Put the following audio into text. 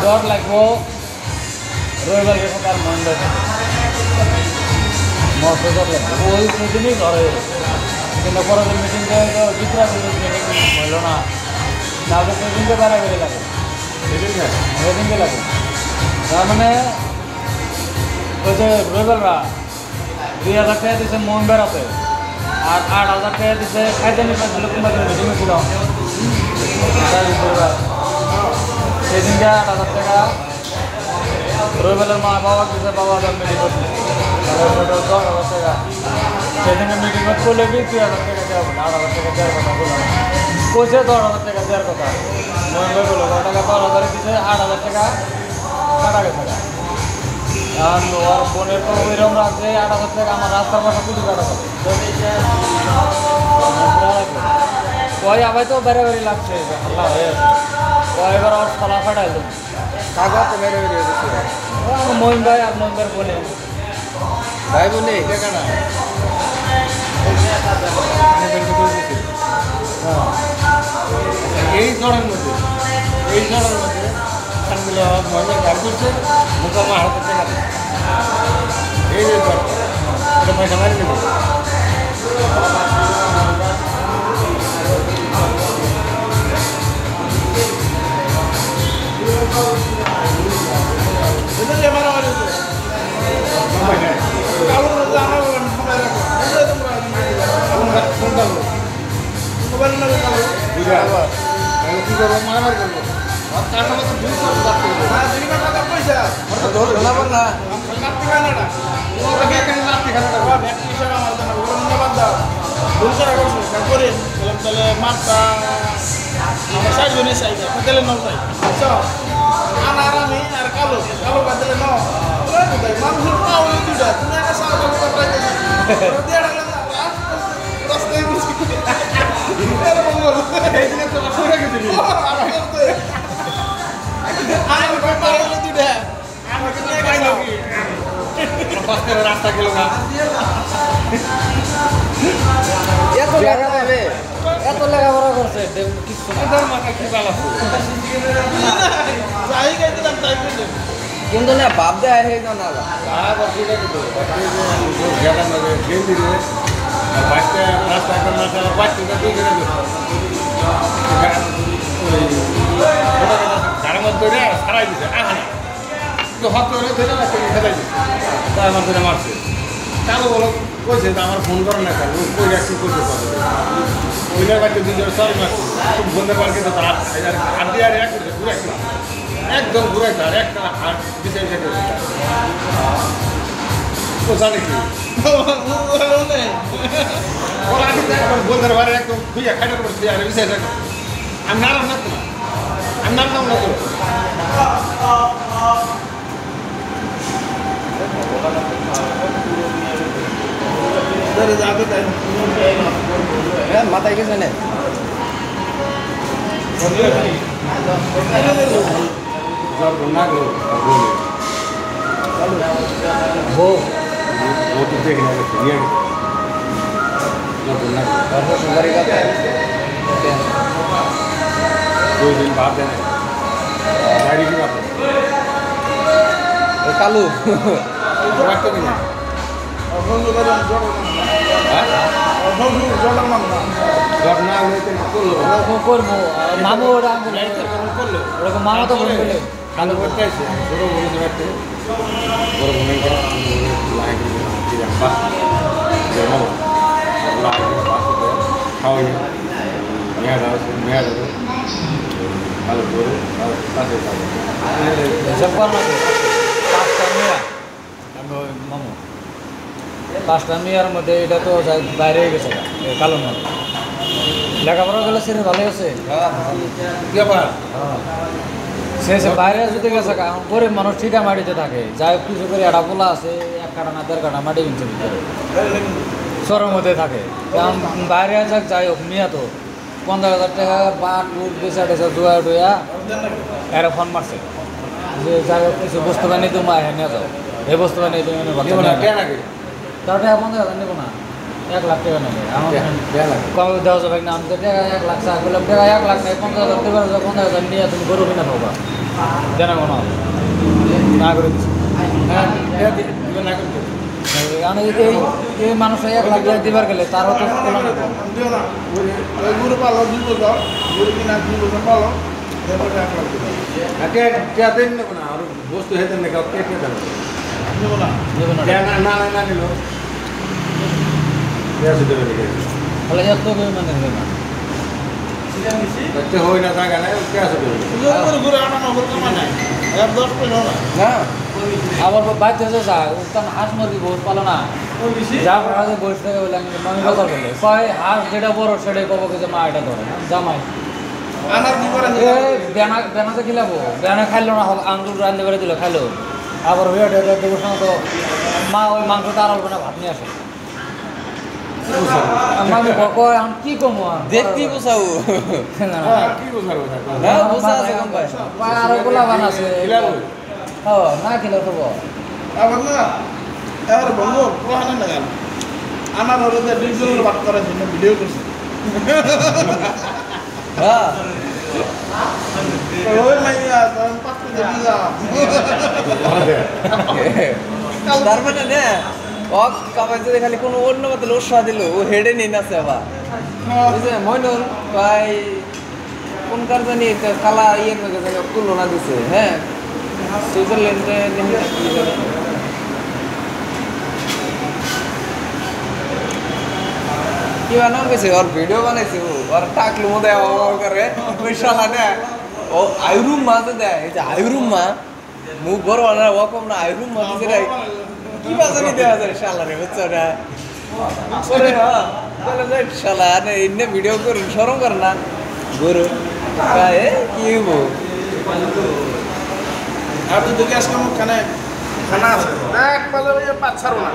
জ্বর লাগবো রবিবার যখন তার মন্ডে মস্ত জ্বর লাগবে ওই সেদিনই জ্বর হয়ে গেছে কিন্তু পরের মিটিংটা তো বিক্রা মিটিং হইল না তাহলে সেদিনকে বেড়া বেড়ে লাগে সেদিনকে লাগে তার মানে ওই যে রবিবাররা 2000 টাকা দিচ্ছে মন বেড়াতে আর 8000 টাকা দিচ্ছে খাইতে নিতে কুমাদের মিটিংয়ে ছিল সেদিনকে 8000 টাকা রবিবারের মা বাবা দিচ্ছে বাবা মিটিং করছে 10,000 টাকা সেদিনে মিটিং করলে কি 3,000 টাকা দেওয়া হবে 8,000 টাকা দেওয়ার কথা বলো কোচে 10,000 টাকা দেওয়ার কথা মহিলা বলো টাকা 10,000 দিচ্ছে 8,000 টাকা কাটা গেছে আর ওর বোনের তো ওইরকম রাখছে 8,000 টাকা আমার রাস্তার পাশে কুটি কাটা যাবে কয় আবার তো বেড়ে বেড়ে লাগছে আল্লাহ হয়ে কয় এবার ওর ফলা ফাটাইল কাগজ তো বেড়ে বেড়ে গেছে মহিন ভাই আর মহিন ভাই বোনে ভাই বোনে দেখা না এই জড়ের মধ্যে মহিলা গাড়ি করছে মোকামা হাতে টাকা এই এটা পয়সা মারি নেব কি করবো মারামারি করবো রাস্তা গেল না এত লেখাপড়া করছে কিছু কিন্তু না বাপ দেয় হয়ে যাও না গাড়ির মধ্যে সারাই দিছে আমার ধরে মারছে কালো বলো কইছে আমার ফোন করে না কেন কই রাখছি করতে পারবে ওইটার বাড়িতে 2 জন সরি মারছে বন্ধে পারকে তো হাত দিয়ে আর এক করছে ঘুরাইছে একদম ঘুরাইছে আর একটা হাত দিতে থেকে তো জানে কি ওরা দিতে আমার বন্ধের বাড়ি একদম খুইয়া খাইটার করছে আর বিষয় থাকে আমি নাম না তো আমি নাম না তো মাথায় গেছে না কালু করবো মামু ওরকম মামা তো কালো করতে আছে ছোটো বলে রাখতে বড় ভূমিকা খাওয়াই মেয়া ভালো করে মামু 5টা মেয়ার মধ্যে এটা তো বাইরে গেছে কালো না লেখাপড়া গেলে সে ভালো আছে সে বাইরে যদি গেছে গরিব মানুষ ঠিকা মাটিতে থাকে যাই কিছু করে একটা পোলা আছে 1 কাঠা না 1.5 কাঠা মাটি কিনছে ভিতরে শহরের মধ্যে থাকে কারণ বাইরে যাক যাই হোক মিয়া তো 15,000 টাকা বাট টুট বেচা টেচা ধোয়া টুয়া এরা ফোন মারছে যে জায়গা কিছু বস্তু বানিয়ে তুমি নিয়ে যাও এই বস্তু বানিয়ে তুমি তার টাকা 50,000 নেবো না 1 লাখ টাকা নেবে আমার কবে দেওয়া যাবে না আমি তো টাকা 1 লাখ টাকা বললাম টাকা 1 লাখ নেই 50,000 দেবে 50,000 নিয়ে তুমি গরু কিনা পাবা দেনা কোনো না করে দিচ্ছি আমি এই মানুষ 1 লাখ টাকা দিবার গেলে তার হয়তো গরু পালো 2 বছর গরু কিনা 2 বছর পালো বস্তু হেতে না নেবো না না নিল তাহলে এত মানে হবে না হই না জায়গা নাই কে আছে ঘুরে আনা নগর কামা নাই 10 পয়সা না না আবার বাচ্চা আছে যা তখন হাঁস মুরগি বহুত পালো না যা আগে বসে থেকে বলে আমি কথা বলে কয় হাঁস যেটা বড় সেটাই কব যে মা এটা ধরে জামাই আনার কি করে বেনাতে খিলাবো বেনা খাইলো না আঙ্গুল রান্ধে করে দিল খাইলো আবার হয়ে দেবো সঙ্গে তো মা ওই মাংসটা আর অল্প না ভাত নিয়ে আসে আমি কয় আমি কি কমো দেখতেই বোঝাও কি বোঝার বোঝা আছে কম পায় আরো গোলা বান আছে না খেলে করবো আবার না এবার বলবো প্রহানে না গেল আনার হলে ডিজিটাল বাদ করার জন্য ভিডিও করছে হ্যাঁ ওই মাইয়া পাঁচ কেজি দিলাম তার মানে না ও কামাই যদি খালি কোনো অন্য মতো লোসা দিল ও হেডে নিয়ে নাচে আবার বুঝছে মইনুল ভাই কোন কার জানি কালা ইয়ের মধ্যে জানি তুলনা দিছে হ্যাঁ সুইজারল্যান্ডে কি বানাও গেছে ওর ভিডিও বানাইছে ওর টাকলু মধ্যে করে ওই শালা না ও আইরুম মাঝে দেয় এই যে আইরুম মা মুখ বড় না ও কম না আইরুম মা দিছে রে কি বাজানি দেওয়া যায় শালা রে বুঝছো না ওরে হ্যাঁ বলে যে শালা না ইন্নে ভিডিও করুন শরম করে না গরু কায়ে কি হইব আর তুই দেখে আজকে আমার খানা আছে এক পালে 5 ছাড়ো না